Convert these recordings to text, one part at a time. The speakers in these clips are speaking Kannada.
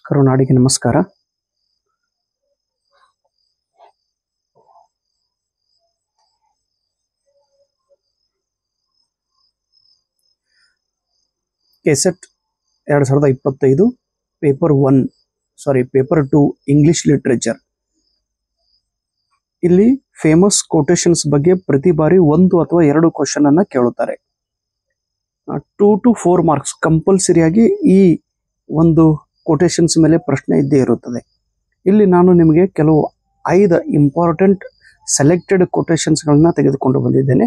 ಕರುನಾಡಿಗೆ ನಮಸ್ಕಾರ. KSET 2025 paper 2 English literature. ಇಲ್ಲಿ ಫೇಮಸ್ ಕೋಟೇಶನ್ಸ್ ಬಗ್ಗೆ ಪ್ರತಿ ಬಾರಿ 1 ಅಥವಾ 2 ಕ್ವಶನ್ ಅನ್ನ ಕೇಳುತ್ತಾರೆ. 2 to 4 ಮಾರ್ಕ್ಸ್ ಕಂಪಲ್ಸರಿ ಆಗಿ ಈ ಒಂದು ಕೋಟೇಶನ್ಸ್ ಮೇಲೆ ಪ್ರಶ್ನೆ ಇದ್ದೇ ಇರುತ್ತದೆ. ಇಲ್ಲಿ ನಾನು ನಿಮಗೆ ಕೆಲವು 5 ಇಂಪಾರ್ಟೆಂಟ್ ಸೆಲೆಕ್ಟೆಡ್ ಕೋಟೇಶನ್ಸ್ಗಳನ್ನ ತೆಗೆದುಕೊಂಡು ಬಂದಿದ್ದೇನೆ.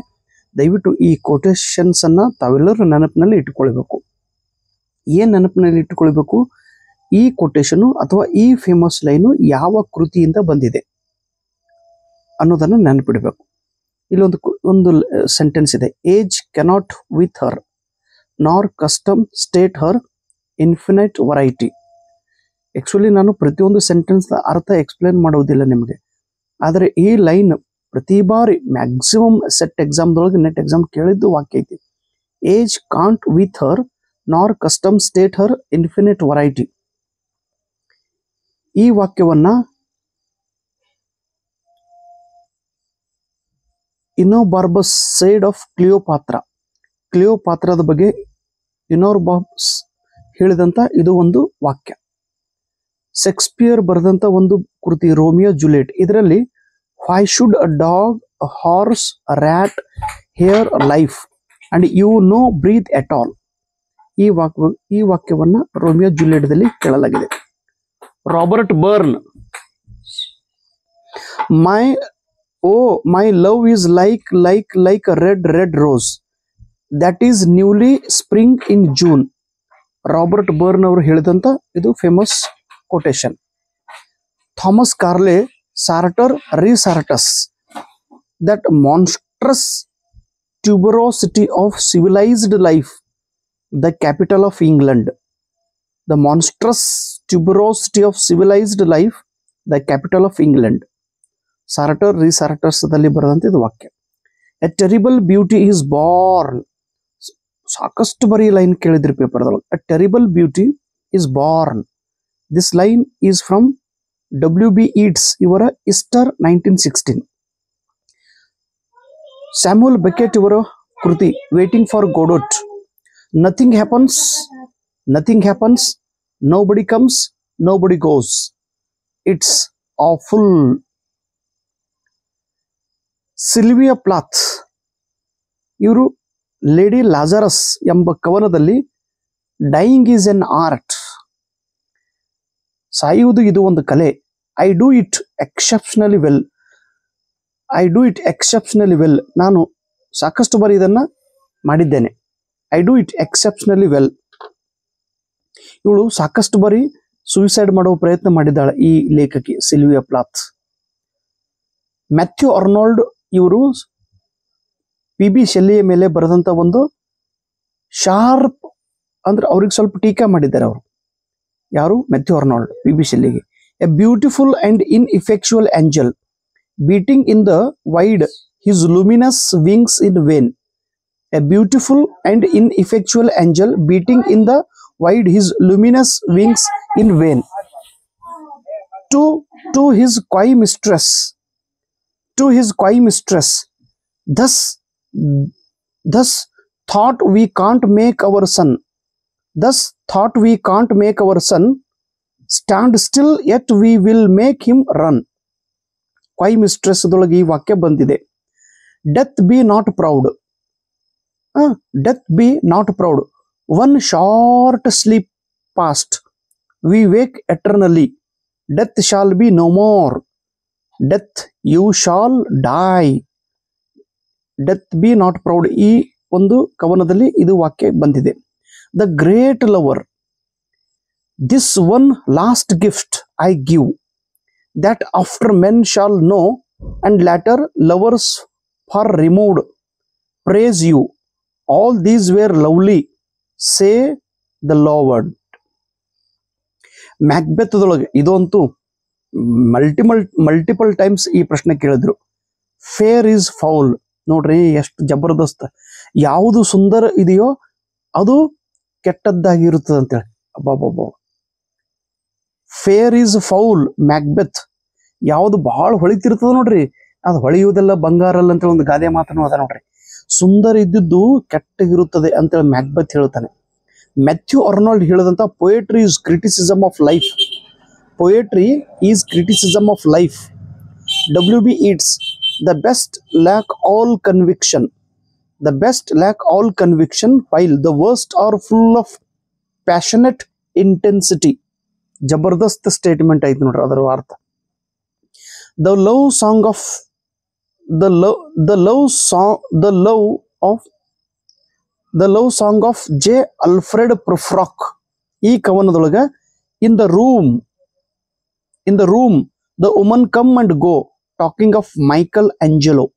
ದಯವಿಟ್ಟು ಈ ಕೋಟೇಶನ್ಸ್ ಅನ್ನ ತಾವೆಲ್ಲರೂ ನೆನಪಿನಲ್ಲಿ ಇಟ್ಟುಕೊಳ್ಬೇಕು. ಏನ್ ನೆನಪಿನಲ್ಲಿ ಇಟ್ಟುಕೊಳ್ಬೇಕು? ಈ ಕೋಟೇಶನ್ ಅಥವಾ ಈ ಫೇಮಸ್ ಲೈನು ಯಾವ ಕೃತಿಯಿಂದ ಬಂದಿದೆ ಅನ್ನೋದನ್ನ ನೆನಪಿಡಬೇಕು. ಇಲ್ಲೊಂದು ಸೆಂಟೆನ್ಸ್ ಇದೆ. ಏಜ್ ಕೆನಾಟ್ ವಿತ್ ಹರ್ ನಾರ್ ಕಸ್ಟಮ್ ಸ್ಟೇಟ್ ಹರ್ ಇನ್ಫಿನೈಟ್ ವರೈಟಿ. ಆಕ್ಚುಲಿ ನಾನು ಪ್ರತಿಯೊಂದು ಸೆಂಟೆನ್ಸ್ ಅರ್ಥ ಎಕ್ಸ್ಪ್ಲೇನ್ ಮಾಡೋದಿಲ್ಲ ನಿಮಗೆ, ಆದರೆ ಈ ಲೈನ್ ಪ್ರತಿ ಬಾರಿ ಮ್ಯಾಕ್ಸಿಮಮ್ ಸೆಟ್ ಎಕ್ಸಾಮ್ದೊಳಗೆ ನೆಟ್ ಎಕ್ಸಾಮ್ ಕೇಳಿದ್ದು ವಾಕ್ಯ ಐತಿ. ಏಜ್ ಕಾಂಟ್ ವಿತ್ ಹರ್ ನಾರ್ ಕಸ್ಟಮ್ ಸ್ಟೇಟ್ ಹರ್ ಇನ್ಫಿನಿಟ್ ವರೈಟಿ. ಈ ವಾಕ್ಯವನ್ನ ಇನೋಬಾರ್ಬಸ್ ಸೇಡ್ ಆಫ್ ಕ್ಲಿಯೋಪಾತ್ರದ ಬಗ್ಗೆ ಇನೋಬಾರ್ಬಸ್ ಹೇಳಿದಂತ ಇದು ಒಂದು ವಾಕ್ಯ. ಶೇಕ್ಸ್ಪಿಯರ್ ಬರೆದಂತ ಒಂದು ಕೃತಿ ರೋಮಿಯೋ ಜೂಲಿಯಟ್. ಇದರಲ್ಲಿ why should a dog, a horse, a rat have life and you no breath at all. ಈ ವಾಕ್ಯವನ್ನ ರೋಮಿಯೋ ಜೂಲಿಯಟ್ದಲ್ಲಿ ಕೇಳಲಾಗಿದೆ. Robert Burn, my love is like a red rose that is newly spring in June. Robert Burn ಅವರು ಹೇಳಿದಂತ ಇದು famous quotation. Thomas Carlyle, Sartor Resartus that monstrous tuberosity of civilised life the capital of England. The monstrous tuberosity of civilised life the capital of England. Sartor Resartus ದಲ್ಲಿ ಬರೆದಂತ ಇದು ವಾಕ್ಯ. A terrible beauty is born. ಸಾಕಷ್ಟು ಬರೀ ಲೈನ್ ಕೇಳಿದ್ರಿ ಪೇಪರ್ದೊಳಗೆ. A terrible beauty is born. This line is from W.B. Yeats ಇವರ ಈಸ್ಟರ್ 1916. ಸ್ಯಾಮ್ಯುಯಲ್ ಬೆಕೆಟ್ ಇವರ ಕೃತಿ waiting for Godot. Nothing happens, nobody comes, nobody goes, it's awful. Sylvia Plath ಇವರು ಲೇಡಿ ಲಾಜರಸ್ ಎಂಬ ಕವನದಲ್ಲಿ ಡೈಯಿಂಗ್ ಈಸ್ ಎನ್ ಆರ್ಟ್. ಸಾಯುವುದು ಇದು ಒಂದು ಕಲೆ. I do it exceptionally well. ನಾನು ಸಾಕಷ್ಟು ಬಾರಿ ಇದನ್ನ ಮಾಡಿದ್ದೇನೆ. I do it exceptionally well. ಇವಳು ಸಾಕಷ್ಟು ಬಾರಿ ಸೂಸೈಡ್ ಮಾಡುವ ಪ್ರಯತ್ನ ಮಾಡಿದ್ದಾಳೆ ಈ ಲೇಖಕಿ ಸಿಲ್ವಿಯಾ ಪ್ಲಾತ್. ಮ್ಯಾಥ್ಯೂ ಅರ್ನಾಲ್ಡ್ ಇವರು PB ಶೆಲ್ಲಿಯ ಮೇಲೆ ಬರೆದಂತ ಒಂದು ಶಾರ್ಪ್ ಅಂದ್ರೆ ಅವ್ರಿಗೆ ಸ್ವಲ್ಪ ಟೀಕಾ ಮಾಡಿದ್ದಾರೆ ಅವರು. ಯಾರು? ಮ್ಯಾಥ್ಯೂ ಅರ್ನಾಲ್ಡ್ PB ಶೆಲ್ಲಿಗೆ. A beautiful and ineffectual angel beating in the wide his luminous wings in vain. A beautiful and ineffectual angel beating in the wide his luminous wings in vain. To his coy mistress, thus thought we can't make our son stand still, yet we will make him run. Coy mistress ದೊಳಗೆ ಈ ವಾಕ್ಯ ಬಂದಿದೆ. Death be not proud. One short sleep past, we wake eternally. Death shall be no more. Death you shall die. Death be not proud. ಈ ಒಂದು ಕವನದಲ್ಲಿ ಇದು ವಾಕ್ಯ ಬಂದಿದೆ. The great lover, this one last gift I give, that after men shall know, and latter lovers far removed praise you. All these were lovely, say the Lord. ಮ್ಯಾಕ್ಬೆತ್ದೊಳಗೆ ಇದಂತೂ ಮಲ್ಟಿಪಲ್ ಟೈಮ್ಸ್ ಈ ಪ್ರಶ್ನೆ ಕೇಳಿದ್ರು. Fair is foul. ನೋಡ್ರಿ ಎಷ್ಟು ಜಬರ್ದಸ್ತ್. ಯಾವುದು ಸುಂದರ ಇದೆಯೋ ಅದು ಕೆಟ್ಟದ್ದಾಗಿರುತ್ತದೆ ಅಂತೇಳಿ. ಅಬ್ಬಾಬಾಬಾ. Fair is foul, Macbeth. ಯಾವುದು ಬಹಳ ಹೊಳಿತಿರ್ತದ ನೋಡ್ರಿ ಅದು ಹೊಳೆಯುವುದೆಲ್ಲ ಬಂಗಾರಲ್ಲ ಅಂತ ಒಂದು ಗಾದೆ ಮಾತನ್ನು ಅದ ನೋಡ್ರಿ. ಸುಂದರ ಇದ್ದಿದ್ದು ಕೆಟ್ಟಗಿರುತ್ತದೆ ಅಂತೇಳಿ ಮ್ಯಾಕ್ಬೆತ್ ಹೇಳ್ತಾನೆ. ಮ್ಯಾಥ್ಯೂ ಅರ್ನಾಲ್ಡ್ ಹೇಳಿದಂತ poetry is criticism of life. Poetry is criticism of life. W B eats, the best lac all conviction. The best lack all conviction, while the worst are full of passionate intensity. ಜಬರ್ದಸ್ತ್ ಸ್ಟೇಟ್ಮೆಂಟ್ ಐತಿ ನೋಡ್ರಿ ಅದರ ಅರ್ಥ. The love song of the love song of J. Alfred Prufrock. ಈ ಕವನದೊಳಗ in the room the woman come and go, talking of Michael Angelo.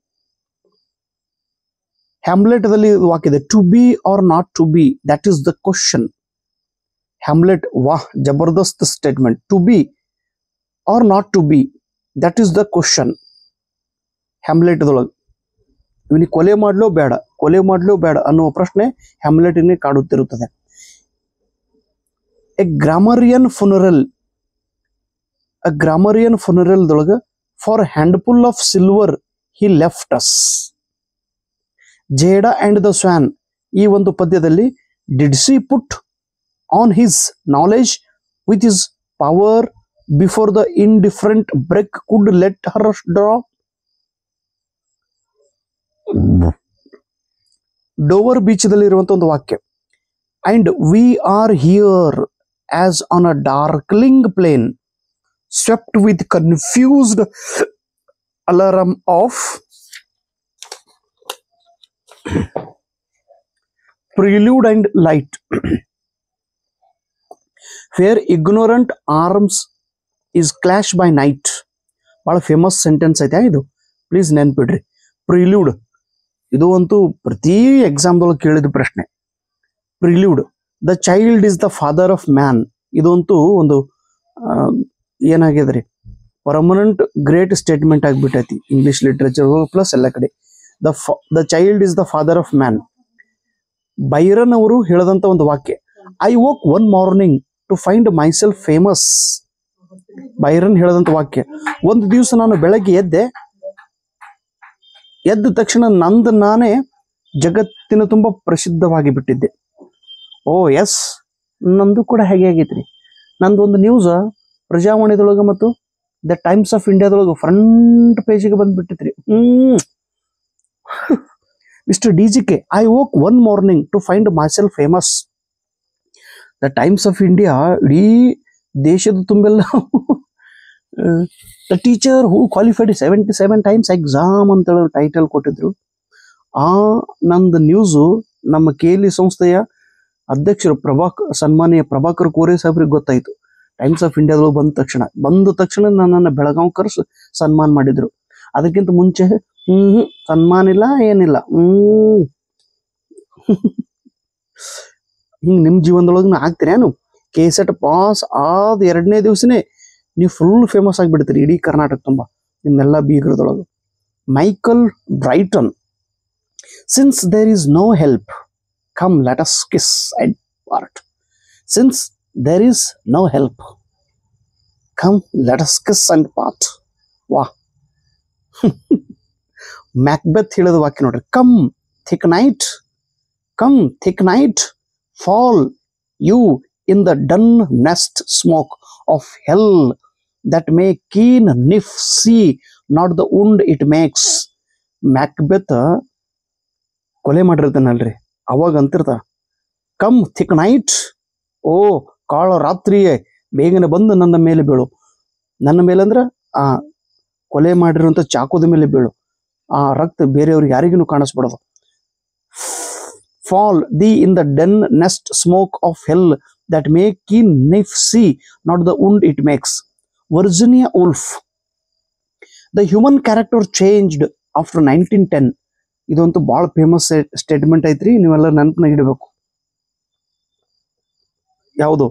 Hamlet ದಲ್ಲಿ ವಾಕ್ಯದೆ to be or not to be, that is the question. Hamlet, ವಾಹ್ ಜಬರ್ದಸ್ತ್ statement. To be or not to be, that is the question. ಹ್ಯಾಮ್ಲೆಟ್ದೊಳಗೆ ಇವನಿಗೆ ಕೊಲೆ ಮಾಡ್ಲೋ ಬೇಡ ಅನ್ನುವ ಪ್ರಶ್ನೆ ಹ್ಯಾಮ್ಲೆಟ್ನೇ ಕಾಡುತ್ತಿರುತ್ತದೆ. ಎ ಗ್ರಾಮರಿಯನ್ ಫುನರಲ್ದೊಳಗೆ for handful of silver he left us. Leda and the swan ಈ ಒಂದು ಪದ್ಯದಲ್ಲಿ did she put on his knowledge with his power before the indifferent brake could let her drop. Dover ಬೀಚ್ದಲ್ಲಿ ಇರುವಂತ ಒಂದು ವಾಕ್ಯ, and we are here as on a darkling plain swept with confused alarm of prelude and light, where ignorant arms is clashed by night. ಬಹಳ ಫೇಮಸ್ ಸೆಂಟೆನ್ಸ್ ಐತೆ ಇದು, ಪ್ಲೀಸ್ ನೆನ್ಪಿಡ್ರಿ. ಪ್ರಿಲ್ಯೂಡ್ ಇದು ಅಂತೂ ಪ್ರತಿ ಎಕ್ಸಾಮ್ದೊಳಗೆ ಕೇಳಿದ ಪ್ರಶ್ನೆ. Prelude, the child is the father of man. ಇದು ಅಂತೂ ಒಂದು ಏನಾಗ್ಯದ್ರಿ ಪರ್ಮನೆಂಟ್ ಗ್ರೇಟ್ ಸ್ಟೇಟ್ಮೆಂಟ್ ಆಗಿಬಿಟ್ಟೈತಿ ಇಂಗ್ಲಿಷ್ ಲಿಟ್ರೇಚರ್ ಪ್ಲಸ್ ಎಲ್ಲ ಕಡೆ. ದ child is the father of ಮ್ಯಾನ್. ಬೈರನ್ ಅವರು ಹೇಳದಂತ ಒಂದು ವಾಕ್ಯ, I woke one morning to find myself famous. Byron ಹೇಳದಂತ ವಾಕ್ಯ, ಒಂದು ದಿವಸ ನಾನು ಬೆಳಗ್ಗೆ ಎದ್ದ ತಕ್ಷಣ ನಾನೇ ಜಗತ್ತಿನ ತುಂಬ ಪ್ರಸಿದ್ಧವಾಗಿ ಬಿಟ್ಟಿದ್ದೆ. ಓ ಎಸ್, ನಂದು ಕೂಡ ಹೇಗೆ ಆಗೈತ್ರಿ. ನಂದು ಒಂದು ನ್ಯೂಸ್ ಪ್ರಜಾವಾಣಿದೊಳಗೆ ಮತ್ತು ದ ಟೈಮ್ಸ್ ಆಫ್ ಇಂಡಿಯಾದೊಳಗೆ ಫ್ರಂಟ್ ಪೇಜಿಗೆ ಬಂದ್ಬಿಟ್ಟಿತ್ರಿ. Mr. DGK, I woke one morning to find myself famous. The Times of India, ಇಡೀ ದೇಶದ ತುಂಬೆಲ್ಲ the teacher who qualified 77 times exam ಅಂತ ಟೈಟಲ್ ಕೊಟ್ಟಿದ್ರು. ನಂದು ನ್ಯೂಸು ನಮ್ಮ KLE ಸಂಸ್ಥೆಯ ಅಧ್ಯಕ್ಷರು ಸನ್ಮಾನ್ಯ ಪ್ರಭಾಕರ್ ಕೋರೆ ಸಾಹೇಬ್ರಿಗೆ ಗೊತ್ತಾಯ್ತು. ಟೈಮ್ಸ್ ಆಫ್ ಇಂಡಿಯಾದೊಳಗೆ ಬಂದ ತಕ್ಷಣ ನನ್ನನ್ನು ಬೆಳಗಾವ್ ಕರೆಸಿ ಸನ್ಮಾನ ಮಾಡಿದ್ರು. ಅದಕ್ಕಿಂತ ಮುಂಚೆ ಸನ್ಮಾನ ಇಲ್ಲ ಏನಿಲ್ಲ. ಹಿಂಗ್ ನಿಮ್ ಜೀವನದೊಳಗ ಆಗ್ತೀರೇನು? KSET ಪಾಸ್ ಆದ 2ನೇ ದಿವಸನೇ ನೀವು ಫುಲ್ ಫೇಮಸ್ ಆಗಿಬಿಡ್ತೀರಿ ಇಡೀ ಕರ್ನಾಟಕ ತುಂಬಾ ನಿಮ್ಮೆಲ್ಲ ಬೀಗರದೊಳಗೆ. Michael Brighton, since there is no help come let us kiss and part. Since there is no help come let us kiss and part. ವಾ, ಮ್ಯಾಕ್ಬೆತ್ ಹೇಳಿದ ವಾಕ್ಯ ನೋಡ್ರಿ. Come thick night fall you in the dunnest smoke of hell that may keen knife see not the wound it makes. Macbeth ಕೊಲೆ ಮಾಡಿರ್ತಾನಲ್ರಿ, ಅವಾಗ ಅಂತಿರ್ತ ಕಮ್ ಥಿಕ್ ನೈಟ್, ಓ ಕಾಳ ರಾತ್ರಿಯೇ ಬೇಗನೆ ಬಂದು ನನ್ನ ಮೇಲೆ ಬೀಳು. ನನ್ನ ಮೇಲೆ ಅಂದ್ರೆ ಆ ಕೊಲೆ ಮಾಡಿರುವಂತ ಚಾಕುದ ಮೇಲೆ ಬೀಳು. ಆ ರಕ್ತ ಬೇರೆಯವ್ರಿಗೆ ಯಾರಿಗೂ ಕಾಣಿಸ್ಬಿಡೋದು. Fall thee in the dunnest smoke of hell that make keen knife see not the wound it makes. Virginia Woolf, the human character changed after 1910. ಇದಂತೂ ಬಹಳ ಫೇಮಸ್ ಸ್ಟೇಟ್ಮೆಂಟ್ ಐತ್ರಿ, ನೀವೆಲ್ಲ ನೆನಪನಾಗ ಇಡಬೇಕು. ಯಾವುದು?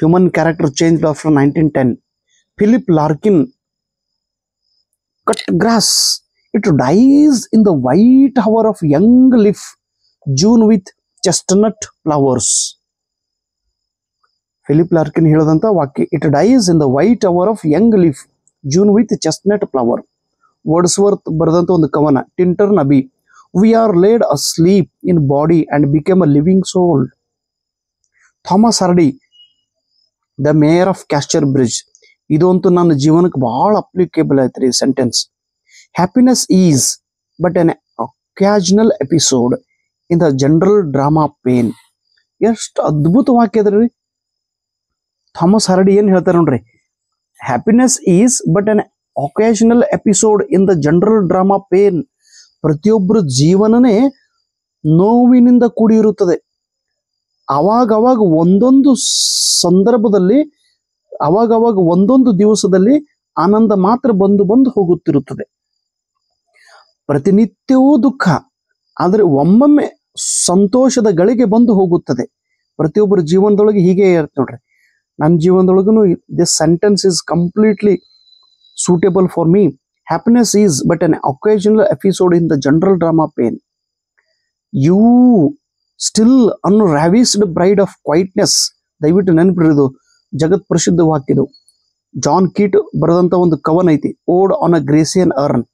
Human character changed after 1910. Philip Larkin, cut grass, it dies in the white hour of young leaf, June with chestnut flowers. Philip Larkin ಹೇಳದಂತ ವಾಕ್ಯ. It dies in the white hour of young leaf June with chestnut flower. Wordsworth ಬರೆದಂತ ಒಂದು ಕವನ. Tintern Abbey, we are laid asleep in body and became a living soul. Thomas Hardy, the mayor of Casterbridge. ಇದು ಅಂತೂ ನನ್ನ ಜೀವನಕ್ಕೆ ಬಹಳ ಅಪ್ಲಿಕೇಬಲ್ ಐತ್ರಿ ಈ sentence. Happiness is but an occasional episode in the general drama pain. ಎಷ್ಟು ಅದ್ಭುತ ವಾಕ್ಯ ಅದ್ರಿ. ಥಾಮಸ್ ಹಾರ್ಡಿ ಏನ್ ಹೇಳ್ತಾರೆ ನೋಡ್ರಿ, happiness is but an occasional episode in the general drama pain. ಪ್ರತಿಯೊಬ್ಬರ ಜೀವನನೇ ನೋವಿನಿಂದ ಕೂಡಿರುತ್ತದೆ. ಅವಾಗವಾಗ ಒಂದೊಂದು ಸಂದರ್ಭದಲ್ಲಿ, ಅವಾಗವಾಗ ಒಂದೊಂದು ದಿವಸದಲ್ಲಿ ಆನಂದ ಮಾತ್ರ ಬಂದು ಹೋಗುತ್ತಿರುತ್ತದೆ. ಪ್ರತಿನಿತ್ಯವೂ ದುಃಖ, ಆದರೆ ಒಮ್ಮೊಮ್ಮೆ ಸಂತೋಷದ ಗಳಿಗೆ ಬಂದು ಹೋಗುತ್ತದೆ. ಪ್ರತಿಯೊಬ್ಬರ ಜೀವನದೊಳಗೆ ಹೀಗೆ ಇರುತ್ತೆ ನೋಡ್ರಿ. ನನ್ನ ಜೀವನದೊಳಗೂ this sentence is completely suitable for me. Happiness is but an occasional episode in the general drama pain. You still unravished bride of quietness. ದಯವಿಟ್ಟು ನೆನಪಿಡಿದು, ಜಗತ್ ಪ್ರಸಿದ್ಧ ವಾಕ್ಯದು. ಜಾನ್ ಕೀಟ್ ಬರೆದಂತ ಒಂದು ಕವನ ಐತಿ, ಓಡ್ ಆನ್ ಅ ಗ್ರೇಸಿಯನ್ ಅರ್ನ್.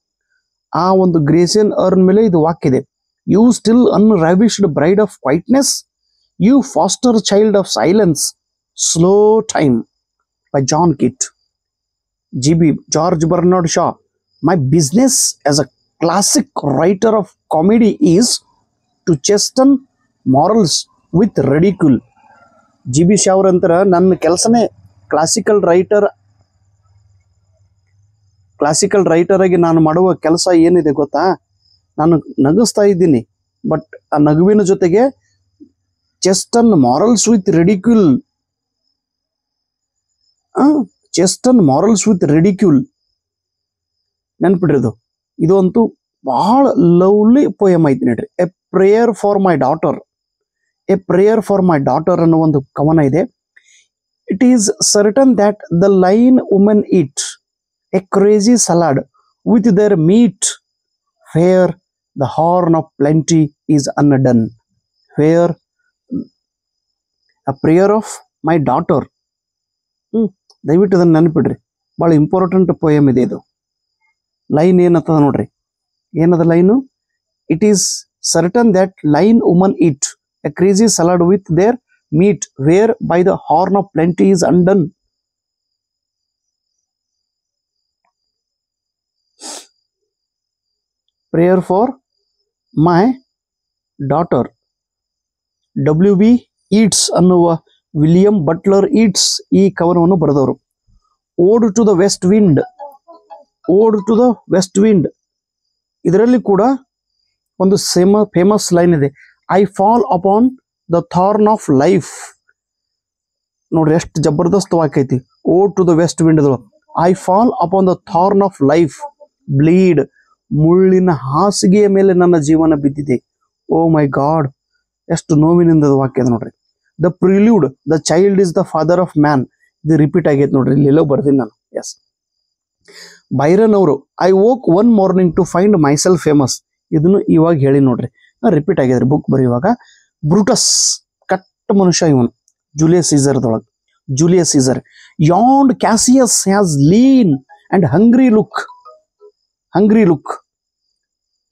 ಆ ಒಂದು ಗ್ರೇಸಿಯನ್ ಅರ್ನ್ ಮೇಲೆ ಇದು ವಾಕ್ಯದೆ. You still unravished bride of quietness, you foster child of silence, slow time by John Keats. GB George Bernard Shaw, my business as a classic writer of comedy is to chasten morals with ridicule. GB Shaw ಅವ್ರಂತರ, ನನ್ನ ಕೆಲಸನೇ ಕ್ಲಾಸಿಕಲ್ ರೈಟರ್ ಆಗಿ ನಾನು ಮಾಡುವ ಕೆಲಸ ಏನಿದೆ ಗೊತ್ತಾ, ನಾನು ನಗಿಸ್ತಾ ಇದ್ದೀನಿ, ಬಟ್ ಆ ನಗುವಿನ ಜೊತೆಗೆ chasten morals with ridicule, chasten morals with ridicule. ನೆನ್ಪಿಡ್ರಿದು. ಇದು ಅಂತೂ ಬಹಳ ಲವ್ಲಿ ಪೋಯಮ್ ಐತಿ ನೋಡ್ರಿ. A prayer for my daughter, a prayer for my daughter ಅನ್ನೋ ಒಂದು ಕವನ ಇದೆ. It is certain that the line women eat a crazy salad with their meat, where the horn of plenty is undone. Where a prayer of my daughter. ದಯವಿಟ್ಟು ಅದನ್ನು ನೆನಪಿಡ್ರಿ, ಭಾಳ ಇಂಪಾರ್ಟೆಂಟ್ ಪೋಯಮ್ ಇದೆ ಇದು. ಲೈನ್ ಏನತ್ತದ ನೋಡ್ರಿ, ಏನದ line? It is certain that line woman eat a crazy salad with their meat, where by the horn of plenty is undone. Prayer for my daughter. WB Yeats ಅನ್ನುವ ವಿಲಿಯಂ ಬಟ್ಲರ್ ಈಟ್ಸ್ ಈ ಕವನವನ್ನು ಬರೆದವರು. Ode to the west wind, ode to the west wind, ಇದರಲ್ಲಿ ಕೂಡ ಒಂದು ಫೇಮಸ್ ಲೈನ್ ಇದೆ. I fall upon the thorn of life. ನೋಡ್ರಿ ಎಷ್ಟು ಜಬರ್ದಸ್ತ್ ವಾಕ್ಯ ಐತಿ. Ode to the west wind, I fall upon the thorn of life, bleed, ಮುಳ್ಳಿನ ಹಾಸಿಗೆಯ ಮೇಲೆ ನನ್ನ ಜೀವನ ಬಿದ್ದಿದೆ. ಓ ಮೈ ಗಾಡ್, ಎಷ್ಟು ನೋವಿನಿಂದ ವಾಕ್ಯ ಅದ ನೋಡ್ರಿ. The prelude, the child is the father of man. ಇದು ರಿಪೀಟ್ ಆಗೈತೆ ನೋಡ್ರಿ, ಇಲ್ಲೆಲ್ಲೋ ಬರ್ತೀನಿ ನಾನು. ಎಸ್, ಬೈರನ್ ಅವರು, I woke one morning to find myself famous. ಇದನ್ನು ಇವಾಗ ಹೇಳಿ ನೋಡ್ರಿ, ರಿಪೀಟ್ ಆಗಿದ್ರಿ ಬುಕ್ ಬರೆಯುವಾಗ. ಬ್ರೂಟಸ್, ಕಟ್ಟ ಮನುಷ್ಯ ಇವನು, ಜೂಲಿಯಸ್ ಸೀಸರ್ದೊಳಗೆ. Julius Caesar, yond Cassius has lean and hungry look, hungry look,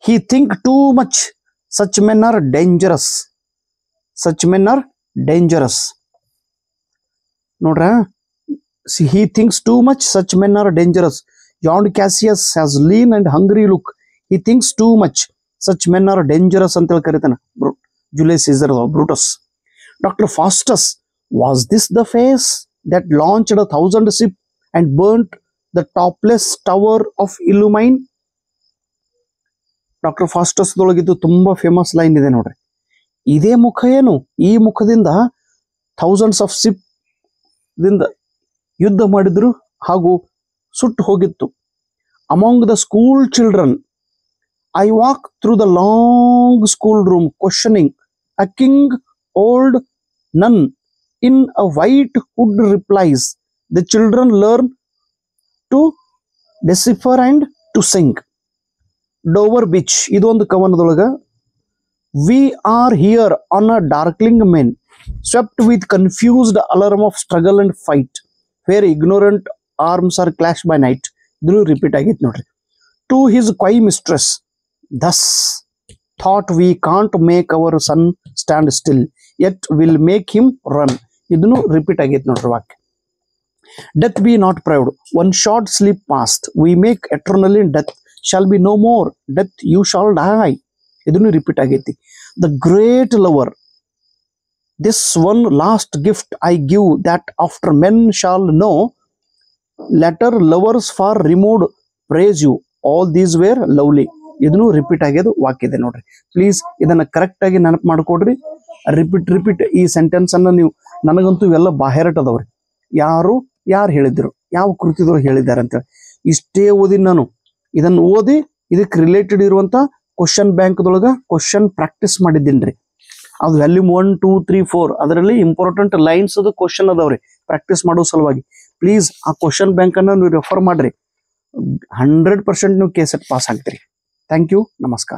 he think too much, such men are dangerous, such men are dangerous. ನೋಡ್ರ, he thinks too much, such men are dangerous. Yond Cassius has lean and hungry look, he thinks too much, such men are dangerous ಅಂತ ಕರೀತಾನೆ Julius Caesar, Brutus. Dr. Faustus, was this the face that launched 1,000 ships and burnt the topless tower of Illumine? Doctor Faustus ದೊಳಗಿದ್ದು ತುಂಬಾ ಫೇಮಸ್ ಲೈನ್ ಇದೆ ನೋಡ್ರಿ. ಇದೇ ಮುಖ ಏನು, ಈ ಮುಖದಿಂದ ಥೌಸಂಡ್ಸ್ ಆಫ್ ಶಿಪ್ ದಿಂದ ಯುದ್ಧ ಮಾಡಿದ್ರು ಹಾಗೂ ಸುಟ್ಟು ಹೋಗಿತ್ತು. Among the school children I walk through the long school room questioning a kind old nun in a white hood replies the children learn to decipher and to sing. Dover Beach, ಇದೊಂದು ಕವನದೊಳಗ, we are here on a darkling ಮೇನ್ swept with confused alarm of struggle and fight, where ignorant arms are clashed by night. ಇದನ್ನು ರಿಪೀಟ್ ಆಗೈತೆ ನೋಡ್ರಿ. To his coy mistress, thus thought we can't make our son stand still, yet will make him run. ಇದನ್ನು ರಿಪೀಟ್ ಆಗೈತೆ ನೋಡ್ರಿ ವಾಕ್ಯ. Death be not proud, one short sleep past, we make eternally death shall be no more, death you shall die. ಇದನ್ನು ರಿಪೀಟ್ ಆಗೈತಿ. The great lover, this one last gift I give, that after men shall know, latter lovers far removed praise you, all these were lovely. ಇದನ್ನು ರಿಪೀಟ್ ಆಗ್ಯದು ವಾಕ್ಯ ಇದೆ ನೋಡ್ರಿ. ಪ್ಲೀಸ್ ಇದನ್ನ ಕರೆಕ್ಟ್ ಆಗಿ ನೆನಪು ಮಾಡ್ಕೊಡ್ರಿ. ರಿಪೀಟ್ ಈ ಸೆಂಟೆನ್ಸ್ ಅನ್ನ ನೀವು, ನನಗಂತೂ ಇವೆಲ್ಲ ಬಾಹೆರಟ್ ಅದಾವ್ರಿ. ಯಾರು ಹೇಳಿದ್ರು, ಯಾವ ಕೃತಿದವರು ಹೇಳಿದ್ದಾರೆ ಅಂತೇಳಿ ಇಷ್ಟೇ ಓದಿ ನಾನು ಇದನ್ನು ಓದಿ ಇದಕ್ಕೆ ರಿಲೇಟೆಡ್ ಇರುವಂತ ಕ್ವಶನ್ ಬ್ಯಾಂಕ್ದೊಳಗ ಕ್ವಶನ್ ಪ್ರಾಕ್ಟೀಸ್ ಮಾಡಿದ್ದೀನ್ರಿ. ಅದು ವ್ಯಾಲ್ಯೂಮ್ 1, 2, 3, 4 ಅದರಲ್ಲಿ ಇಂಪಾರ್ಟೆಂಟ್ ಲೈನ್ಸ್ ಅದು ಕ್ವಶನ್ ಅದಾವ್ರಿ ಪ್ರಾಕ್ಟೀಸ್ ಮಾಡೋ ಸಲುವಾಗಿ. ಪ್ಲೀಸ್ ಆ ಕ್ವಶನ್ ಬ್ಯಾಂಕ್ ಅನ್ನ ನೀವು ರೆಫರ್ ಮಾಡ್ರಿ. 100% ನೀವು ಕೆಸೆಟ್ ಪಾಸ್ ಆಗ್ತೀರಿ. Thank you. ನಮಸ್ಕಾರ.